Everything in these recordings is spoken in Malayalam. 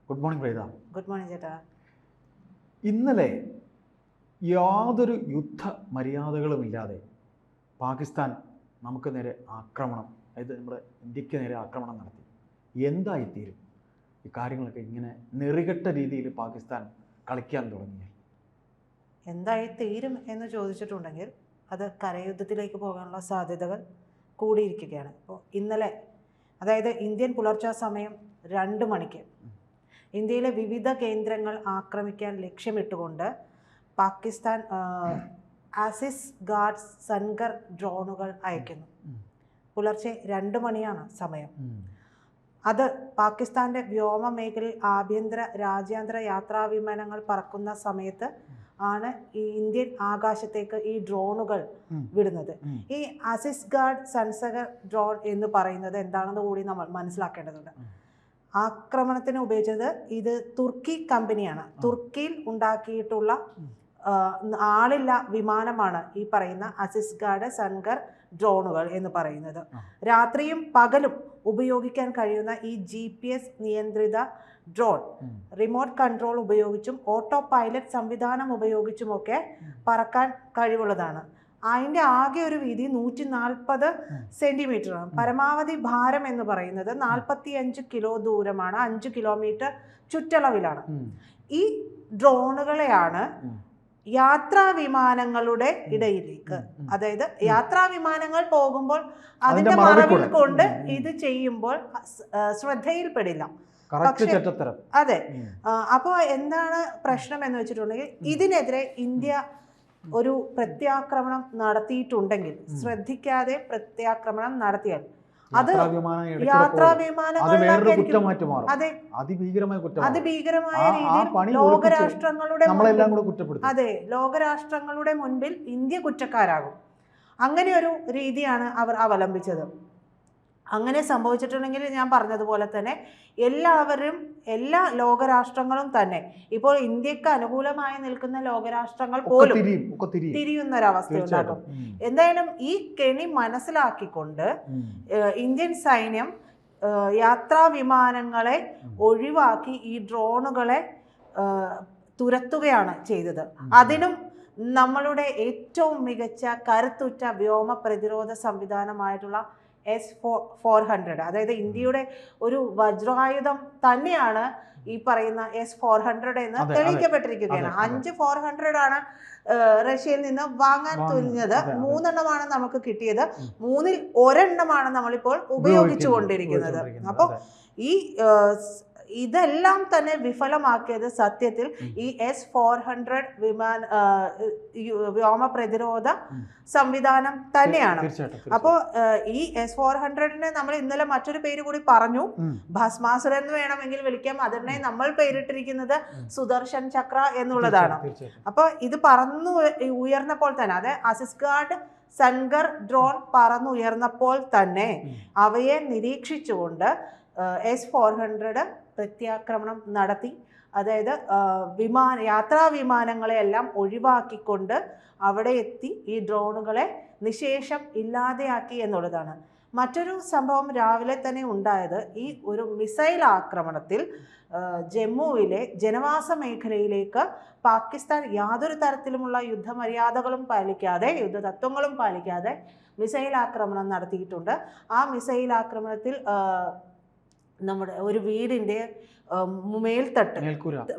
Good morning Preetha. Good morning ചേട്ടാ. ഇന്നലെ യാതൊരു യുദ്ധ മര്യാദകളുമില്ലാതെ പാകിസ്ഥാൻ നമുക്ക് നേരെ ആക്രമണം, അതായത് നമ്മുടെ ഇന്ത്യക്ക് നേരെ ആക്രമണം നടത്തി. എന്തായിത്തീരും ഈ കാര്യങ്ങളൊക്കെ ഇങ്ങനെ നെറികെട്ട രീതിയിൽ പാകിസ്ഥാൻ കളിക്കാൻ തുടങ്ങിയാൽ? എന്തായിത്തീരും എന്ന് ചോദിച്ചിട്ടുണ്ടെങ്കിൽ അത് കരയുദ്ധത്തിലേക്ക് പോകാനുള്ള സാധ്യതകൾ കൂടിയിരിക്കുകയാണ്. ഇപ്പോൾ ഇന്നലെ, അതായത് ഇന്ത്യൻ പുലർച്ചെ സമയം 2 മണിക്ക് ഇന്ത്യയിലെ വിവിധ കേന്ദ്രങ്ങൾ ആക്രമിക്കാൻ ലക്ഷ്യമിട്ടുകൊണ്ട് പാകിസ്ഥാൻ ആസിസ് ഗാർഡ് സൻഗർ ഡ്രോണുകൾ അയക്കുന്നു. പുലർച്ചെ 2 മണിയാണ് സമയം. അത് പാകിസ്ഥാൻ്റെ വ്യോമ മേഖലയിൽ ആഭ്യന്തര രാജ്യാന്തര യാത്രാ വിമാനങ്ങൾ പറക്കുന്ന സമയത്ത് ആണ് ഈ ഇന്ത്യൻ ആകാശത്തേക്ക് ഈ ഡ്രോണുകൾ വിടുന്നത്. ഈ ആസിസ് ഗാർഡ് സൻസഗർ ഡ്രോൺ എന്ന് പറയുന്നത് എന്താണെന്ന് കൂടി നമ്മൾ മനസ്സിലാക്കേണ്ടതുണ്ട്. ആക്രമണത്തിന് ഉപയോഗിച്ചത് ഇത് തുർക്കി കമ്പനിയാണ്. തുർക്കിയിൽ ഉണ്ടാക്കിയിട്ടുള്ള ആളില്ല വിമാനമാണ് ഈ പറയുന്ന ആസിസ് ഗാർഡ് സൻഗർ ഡ്രോണുകൾ എന്ന് പറയുന്നത്. രാത്രിയും പകലും ഉപയോഗിക്കാൻ കഴിയുന്ന ഈ GPS നിയന്ത്രിത ഡ്രോൺ റിമോട്ട് കൺട്രോൾ ഉപയോഗിച്ചും ഓട്ടോ പൈലറ്റ് സംവിധാനം ഉപയോഗിച്ചുമൊക്കെ പറക്കാൻ കഴിവുള്ളതാണ്. അതിൻ്റെ ആകെ ഒരു വീതി 140 സെൻറ്റിമീറ്ററാണ്. പരമാവധി ഭാരം എന്ന് പറയുന്നത് 45 കിലോ ദൂരമാണ്. 5 കിലോമീറ്റർ ചുറ്റളവിലാണ്. ഈ ഡ്രോണുകളെയാണ് യാത്രാ വിമാനങ്ങളുടെ ഇടയിലേക്ക്, അതായത് യാത്രാ വിമാനങ്ങൾ പോകുമ്പോൾ അതിന്റെ മറവിൽ കൊണ്ട് ഇത് ചെയ്യുമ്പോൾ ശ്രദ്ധയിൽപ്പെടില്ല. അതെ. അപ്പോൾ എന്താണ് പ്രശ്നം എന്ന് വെച്ചിട്ടുണ്ടെങ്കിൽ, ഇതിനെതിരെ ഇന്ത്യ ഒരു പ്രത്യാക്രമണം നടത്തിയിട്ടുണ്ടെങ്കിൽ, ശ്രദ്ധിക്കാതെ പ്രത്യാക്രമണം നടത്തിയാൽ അത് യാത്രാ വിമാനങ്ങൾ അതിഭീകരമായ രീതിയിൽ ലോകരാഷ്ട്രങ്ങളുടെ മുൻപിൽ ഇന്ത്യ കുറ്റക്കാരാകും. അങ്ങനെ ഒരു രീതിയാണ് അവർ അവലംബിച്ചത്. അങ്ങനെ സംഭവിച്ചിട്ടുണ്ടെങ്കിൽ ഞാൻ പറഞ്ഞതുപോലെ തന്നെ എല്ലാ ലോകരാഷ്ട്രങ്ങളും തന്നെ, ഇപ്പോൾ ഇന്ത്യക്ക് അനുകൂലമായി നിൽക്കുന്ന ലോകരാഷ്ട്രങ്ങൾ പോലും തിരിയുന്നൊരവസ്ഥയുണ്ടാകും. എന്തായാലും ഈ കെണി മനസ്സിലാക്കിക്കൊണ്ട് ഇന്ത്യൻ സൈന്യം യാത്രാ വിമാനങ്ങളെ ഒഴിവാക്കി ഈ ഡ്രോണുകളെ തുരത്തുകയാണ് ചെയ്തത്. അതിനും നമ്മളുടെ ഏറ്റവും മികച്ച കരുത്തുറ്റ വ്യോമ പ്രതിരോധ സംവിധാനമായിട്ടുള്ള S-400, അതായത് ഇന്ത്യയുടെ ഒരു വജ്രായുധം തന്നെയാണ് ഈ പറയുന്ന S-400 എന്ന് തെളിയിക്കപ്പെട്ടിരിക്കുകയാണ്. 5 400 ആണ് റഷ്യയിൽ നിന്ന് വാങ്ങാൻ തുനിഞ്ഞത്. 3 എണ്ണമാണ് നമുക്ക് കിട്ടിയത്. 3-ൽ 1 എണ്ണമാണ് നമ്മളിപ്പോൾ ഉപയോഗിച്ചുകൊണ്ടിരിക്കുന്നത്. അപ്പോൾ ഈ ഇതെല്ലാം തന്നെ വിഫലമാക്കിയത് സത്യത്തിൽ ഈ S-400 വ്യോമ പ്രതിരോധ സംവിധാനം തന്നെയാണ്. അപ്പോൾ ഈ S-400-ന് നമ്മൾ ഇന്നലെ മറ്റൊരു പേര് കൂടി പറഞ്ഞു, ഭസ്മാസുരൻ എന്ന് വേണമെങ്കിൽ വിളിക്കാം. അതിനെ നമ്മൾ പേരിട്ടിരിക്കുന്നത് സുദർശൻ ചക്ര എന്നുള്ളതാണ്. അപ്പോൾ ഇത് പറന്നു ഉയർന്നപ്പോൾ തന്നെ, അതായത് ആസിസ് ഗാർഡ് സൻഗർ ഡ്രോൺ പറന്നുയർന്നപ്പോൾ തന്നെ അവയെ നിരീക്ഷിച്ചുകൊണ്ട് S-400 പ്രത്യാക്രമണം നടത്തി. അതായത് യാത്രാ വിമാനങ്ങളെയെല്ലാം ഒഴിവാക്കിക്കൊണ്ട് അവിടെ എത്തി ഈ ഡ്രോണുകളെ നിശേഷം ഇല്ലാതെയാക്കി എന്നുള്ളതാണ്. മറ്റൊരു സംഭവം രാവിലെ തന്നെ ഉണ്ടായത്, ഈ ഒരു മിസൈൽ ആക്രമണത്തിൽ ജമ്മുവിലെ ജനവാസ മേഖലയിലേക്ക് പാകിസ്ഥാൻ യാതൊരു തരത്തിലുമുള്ള യുദ്ധമര്യാദകളും പാലിക്കാതെ, യുദ്ധതത്വങ്ങളും പാലിക്കാതെ മിസൈൽ ആക്രമണം നടത്തിയിട്ടുണ്ട്. ആ മിസൈൽ ആക്രമണത്തിൽ നമ്മുടെ ഒരു വീടിന്റെ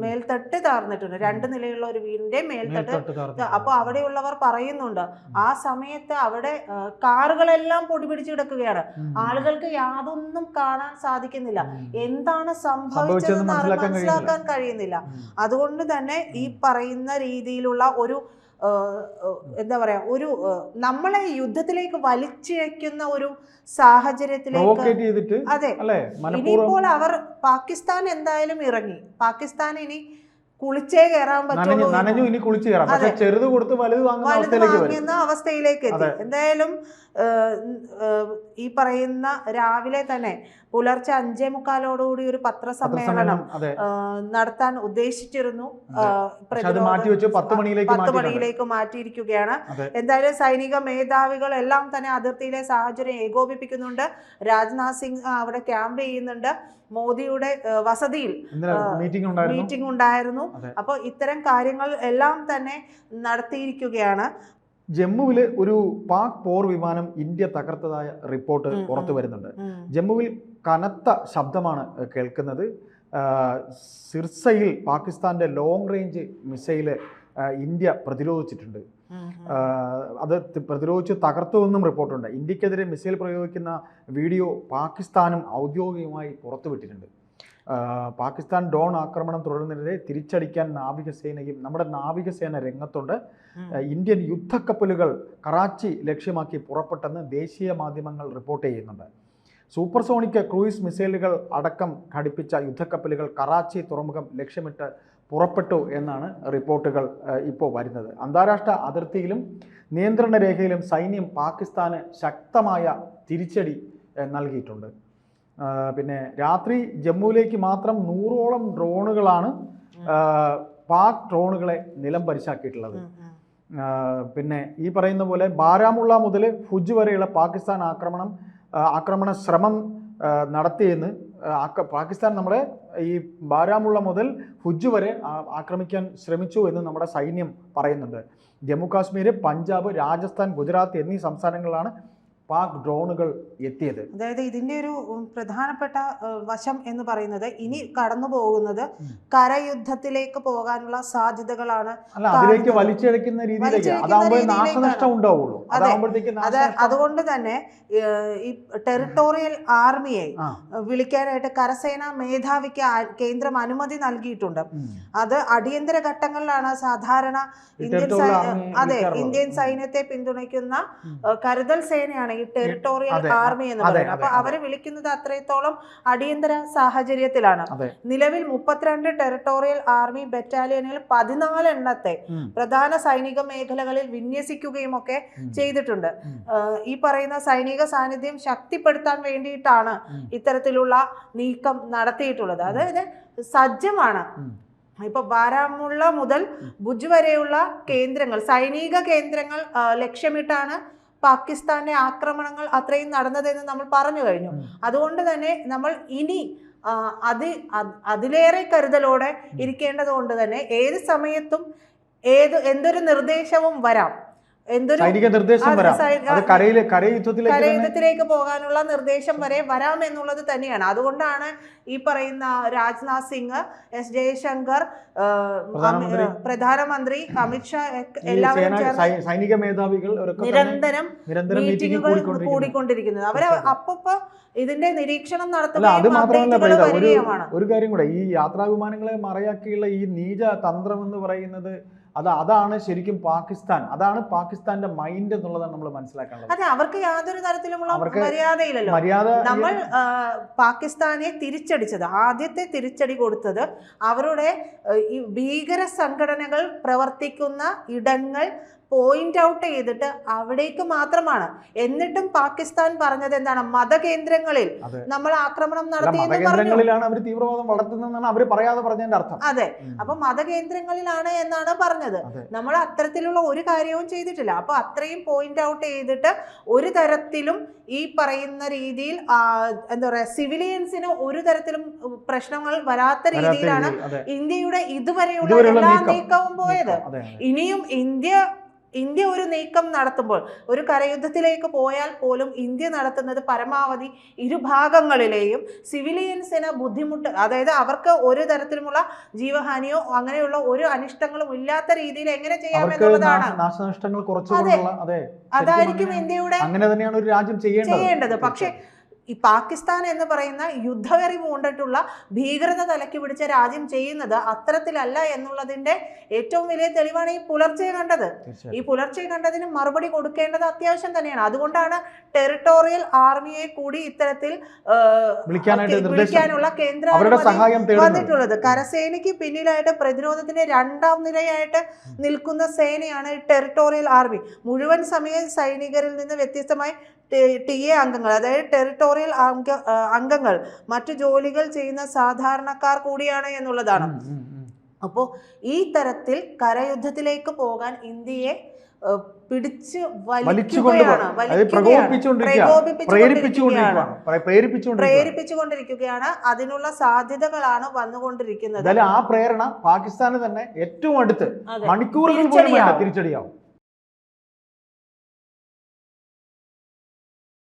മേൽത്തട്ട് താർന്നിട്ടുണ്ട്. 2 നിലയുള്ള ഒരു വീടിന്റെ മേൽത്തട്ട്. അപ്പൊ അവിടെയുള്ളവർ പറയുന്നുണ്ട്, ആ സമയത്ത് അവിടെ കാറുകളെല്ലാം പൊടി പിടിച്ച് കിടക്കുകയാണ്. ആളുകൾക്ക് യാതൊന്നും കാണാൻ സാധിക്കുന്നില്ല. എന്താണ് സംഭവിച്ചതെന്ന് മനസ്സിലാക്കാൻ കഴിയുന്നില്ല. അതുകൊണ്ട് തന്നെ ഈ പറയുന്ന രീതിയിലുള്ള ഒരു എന്താ പറയാ, ഒരു നമ്മളെ യുദ്ധത്തിലേക്ക് വലിച്ചിഴയ്ക്കുന്ന ഒരു സാഹചര്യത്തിലേക്ക്, അതെ, ഇനിയിപ്പോൾ അവർ പാകിസ്ഥാൻ എന്തായാലും ഇറങ്ങി. പാകിസ്ഥാൻ ഇനി കുളിച്ചേ കയറാൻ പറ്റുള്ളൂ, വലുത് വാങ്ങുന്ന അവസ്ഥയിലേക്ക് എത്തി. എന്തായാലും ഈ പറയുന്ന രാവിലെ തന്നെ പുലർച്ചെ 5:45 ഒരു പത്രസമ്മേളനം നടത്താൻ ഉദ്ദേശിച്ചിരുന്നു. 10 മണിയിലേക്ക് മാറ്റിയിരിക്കുകയാണ്. എന്തായാലും സൈനിക മേധാവികൾ എല്ലാം തന്നെ അതിർത്തിയിലെ സാഹചര്യം ഏകോപിപ്പിക്കുന്നുണ്ട്. രാജ്നാഥ് സിംഗ് അവിടെ ക്യാമ്പ് ചെയ്യുന്നുണ്ട്. മോദിയുടെ വസതിയിൽ മീറ്റിംഗ് ഉണ്ടായിരുന്നു. അപ്പോൾ ഇത്തരം കാര്യങ്ങൾ എല്ലാം തന്നെ നടത്തിയിരിക്കുകയാണ്. ജമ്മുവിൽ ഒരു പാക് പോർ വിമാനം ഇന്ത്യ തകർത്തതായ റിപ്പോർട്ട് പുറത്തു വരുന്നുണ്ട്. ജമ്മുവിൽ കനത്ത ശബ്ദമാണ് കേൾക്കുന്നത്. സിർസയിൽ പാകിസ്ഥാന്റെ ലോങ് റേഞ്ച് മിസൈല് ഇന്ത്യ പ്രതിരോധിച്ചിട്ടുണ്ട്. അത് പ്രതിരോധിച്ച് തകർത്തുവെന്നും റിപ്പോർട്ടുണ്ട്. ഇന്ത്യക്കെതിരെ മിസൈൽ പ്രയോഗിക്കുന്ന വീഡിയോ പാകിസ്ഥാനും ഔദ്യോഗികമായി പുറത്തുവിട്ടിട്ടുണ്ട്. പാകിസ്ഥാൻ ഡ്രോൺ ആക്രമണം തുടരുന്നതിനെ തിരിച്ചടിക്കാൻ നാവികസേനയും നമ്മുടെ നാവികസേന രംഗത്തുണ്ട്. ഇന്ത്യൻ യുദ്ധക്കപ്പലുകൾ കറാച്ചി ലക്ഷ്യമാക്കി പുറപ്പെട്ടെന്ന് ദേശീയ മാധ്യമങ്ങൾ റിപ്പോർട്ട് ചെയ്യുന്നുണ്ട്. സൂപ്പർസോണിക് ക്രൂയിസ് മിസൈലുകൾ അടക്കം ഘടിപ്പിച്ച യുദ്ധക്കപ്പലുകൾ കറാച്ചി തുറമുഖം ലക്ഷ്യമിട്ട് പുറപ്പെട്ടു എന്നാണ് റിപ്പോർട്ടുകൾ ഇപ്പോൾ വരുന്നത്. അന്താരാഷ്ട്ര അതിർത്തിയിലും നിയന്ത്രണ രേഖയിലും സൈന്യം പാകിസ്ഥാന് ശക്തമായ തിരിച്ചടി നൽകിയിട്ടുണ്ട്. പിന്നെ രാത്രി ജമ്മുവിലേക്ക് മാത്രം 100ഓളം ഡ്രോണുകളാണ് പാക് ഡ്രോണുകളെ നിലം പരിശാക്കിയിട്ടുള്ളത്. പിന്നെ ഈ പറയുന്ന പോലെ ബാരാമുള്ള മുതൽ ഭുജ് വരെയുള്ള പാകിസ്ഥാൻ ആക്രമണ ശ്രമം നടത്തിയെന്ന് പാകിസ്ഥാൻ നമ്മളെ ഈ ബാരാമുള്ള മുതൽ ഭുജ് വരെ ആക്രമിക്കാൻ ശ്രമിച്ചു എന്ന് നമ്മുടെ സൈന്യം പറയുന്നുണ്ട്. ജമ്മു കാശ്മീർ, പഞ്ചാബ്, രാജസ്ഥാൻ, ഗുജറാത്ത് എന്നീ സംസ്ഥാനങ്ങളിലാണ് പാക് ഡ്രോണുകൾ എത്തിയത്. അതായത് ഇതിന്റെ ഒരു പ്രധാനപ്പെട്ട വശം എന്ന് പറയുന്നത് ഇനി കടന്നു പോകുന്നത് കരയുദ്ധത്തിലേക്ക് പോകാനുള്ള സാധ്യതകളാണ്. അതിലേക്ക് വലിച്ചിഴക്കുന്ന രീതിയിലേക്ക് നാശനഷ്ടം ഉണ്ടാവുള്ളൂ. അതുകൊണ്ട് തന്നെ ഈ ടെറിട്ടോറിയൽ ആർമിയെ വിളിക്കാനായിട്ട് കരസേനാ മേധാവിക്ക് കേന്ദ്രം അനുമതി നൽകിയിട്ടുണ്ട്. അത് അടിയന്തര ഘട്ടങ്ങളിലാണ് സാധാരണ ഇന്ത്യൻ സൈന്യത്തെ പിന്തുണയ്ക്കുന്ന കരുതൽ സേനയാണ് ഈ ടെറിട്ടോറിയൽ ആർമി എന്ന് പറയുന്നത്. അപ്പൊ അവരെ വിളിക്കുന്നത് അത്രത്തോളം അടിയന്തര സാഹചര്യത്തിലാണ്. നിലവിൽ 32 ടെറിട്ടോറിയൽ ആർമി ബറ്റാലിയനിൽ 14 എണ്ണത്തെ പ്രധാന സൈനിക മേഖലകളിൽ വിന്യസിക്കുകയും ഒക്കെ ചെയ്തിട്ടുണ്ട്. ഈ പറയുന്ന സൈനിക സാന്നിധ്യം ശക്തിപ്പെടുത്താൻ വേണ്ടിയിട്ടാണ് ഇത്തരത്തിലുള്ള നീക്കം നടത്തിയിട്ടുള്ളത്. അതായത് സജ്ജമാണ്. ഇപ്പൊ ബാരാമുള്ള മുതൽ ഭുജ് വരെയുള്ള കേന്ദ്രങ്ങൾ, സൈനിക കേന്ദ്രങ്ങൾ ലക്ഷ്യമിട്ടാണ് പാകിസ്ഥാന്റെ ആക്രമണങ്ങൾ അത്രയും നടന്നതെന്ന് നമ്മൾ പറഞ്ഞു കഴിഞ്ഞു. അതുകൊണ്ട് തന്നെ നമ്മൾ ഇനി അതിലേറെ കരുതലോടെ ഇരിക്കേണ്ടതുകൊണ്ട് തന്നെ ഏത് സമയത്തും എന്തൊരു നിർദ്ദേശവും വരാം, കരയുദ്ധത്തിലേക്ക് പോകാനുള്ള നിർദ്ദേശം വരെ വരാം എന്നുള്ളത് തന്നെയാണ്. അതുകൊണ്ടാണ് ഈ പറയുന്ന രാജ്നാഥ് സിംഗ്, എസ് ജയശങ്കർ, പ്രധാനമന്ത്രി അമിത്ഷാ എല്ലാവരും സൈനിക മേധാവികൾ നിരന്തരം മീറ്റിംഗുകൾ കൂടിക്കൊണ്ടിരിക്കുന്നത്. അവര് അപ്പൊ ഇതിന്റെ നിരീക്ഷണം നടത്തുകയാണ്. ഒരു കാര്യം കൂടെ, ഈ യാത്രാ വിമാനങ്ങളെ മറയാക്കിയുള്ള ഈ നീച തന്ത്രം എന്ന് പറയുന്നത് അതാണ് ശരിക്കും അതാണ് പാകിസ്ഥാന്റെ മൈൻഡ് എന്നുള്ളതാണ് നമ്മൾ മനസ്സിലാക്കേണ്ടത്. അതെ, അവർക്ക് യാതൊരു തരത്തിലുമുള്ള മര്യാദയില്ലല്ലോ. നമ്മൾ പാകിസ്ഥാനെ ആദ്യത്തെ തിരിച്ചടി കൊടുത്തത് അവരുടെ ഈ ഭീകര സംഘടനകൾ പ്രവർത്തിക്കുന്ന ഇടങ്ങൾ പോയിന്റ് ഔട്ട് ചെയ്തിട്ട് അവിടേക്ക് മാത്രമാണ്. എന്നിട്ടും പാകിസ്ഥാൻ പറഞ്ഞത് എന്താണ്? മതകേന്ദ്രങ്ങളിൽ നമ്മൾ ആക്രമണം നടത്തി. തീവ്രവാദം വളർത്തുന്നതെന്നാണ് അവർ പറയാതെ പറഞ്ഞതിന്റെ അർത്ഥം. അതെ, അപ്പൊ മതകേന്ദ്രങ്ങളിലാണ് എന്നാണ് പറഞ്ഞത്. നമ്മൾ അത്തരത്തിലുള്ള ഒരു കാര്യവും ചെയ്തിട്ടില്ല. അപ്പൊ അത്രയും പോയിന്റ് ഔട്ട് ചെയ്തിട്ട് ഒരു തരത്തിലും ഈ പറയുന്ന രീതിയിൽ എന്താ പറയാ, സിവിലിയൻസിന് ഒരു തരത്തിലും പ്രശ്നങ്ങൾ വരാത്ത രീതിയിലാണ് ഇന്ത്യയുടെ ഇതുവരെയുള്ള എല്ലാ നീക്കവും പോയത്. ഇനിയും ഇന്ത്യ ഒരു നീക്കം നടത്തുമ്പോൾ, ഒരു കരയുദ്ധത്തിലേക്ക് പോയാൽ പോലും ഇന്ത്യ നടത്തുന്നത് പരമാവധി ഇരുഭാഗങ്ങളിലെയും സിവിലിയൻസിന് ബുദ്ധിമുട്ട്, അതായത് അവർക്ക് ഒരു തരത്തിലുമുള്ള ജീവഹാനിയോ അങ്ങനെയുള്ള ഒരു അനിഷ്ടങ്ങളും ഇല്ലാത്ത രീതിയിൽ എങ്ങനെ ചെയ്യാം എന്നുള്ളതാണ്. നാശനഷ്ടങ്ങൾ അതായിരിക്കും ഇന്ത്യയുടെ അങ്ങനെ തന്നെയാണ് ഒരു രാജ്യം ചെയ്യേണ്ടത്. പക്ഷെ ഈ പാകിസ്ഥാൻ എന്ന് പറയുന്ന യുദ്ധവെറി പൂണ്ടിട്ടുള്ള ഭീകരത തലയ്ക്ക് പിടിച്ച രാജ്യം ചെയ്യുന്നത് അത്തരത്തിലല്ല എന്നുള്ളതിന്റെ ഏറ്റവും വലിയ തെളിവാണ് ഈ പുലർച്ചെ കണ്ടത്. ഈ പുലർച്ചെ കണ്ടതിന് മറുപടി കൊടുക്കേണ്ടത് അത്യാവശ്യം തന്നെയാണ്. അതുകൊണ്ടാണ് ടെറിട്ടോറിയൽ ആർമിയെ കൂടി ഇത്തരത്തിൽ വിളിക്കാനുള്ള കേന്ദ്ര വന്നിട്ടുള്ളത്. കരസേനയ്ക്ക് പിന്നിലായിട്ട് പ്രതിരോധത്തിന്റെ രണ്ടാം നിരയായിട്ട് നിൽക്കുന്ന സേനയാണ് ടെറിട്ടോറിയൽ ആർമി. മുഴുവൻ സമയ സൈനികരിൽ നിന്ന് വ്യത്യസ്തമായി TA അംഗങ്ങൾ, അതായത് ടെറിട്ടോറിയൽ അംഗങ്ങൾ മറ്റു ജോലികൾ ചെയ്യുന്ന സാധാരണക്കാർ കൂടിയാണ് എന്നുള്ളതാണ്. അപ്പോൾ ഈ തരത്തിൽ കരയുദ്ധത്തിലേക്ക് പോകാൻ ഇന്ത്യയെ പിടിച്ച് പ്രേരിപ്പിച്ചുകൊണ്ടിരിക്കുകയാണ്. അതിനുള്ള സാധ്യതകളാണ് വന്നുകൊണ്ടിരിക്കുന്നത്. ആ പ്രേരണ പാകിസ്ഥാന് തന്നെ ഏറ്റവും അടുത്ത് മണിക്കൂറുകൾ തിരിച്ചടിയാവും.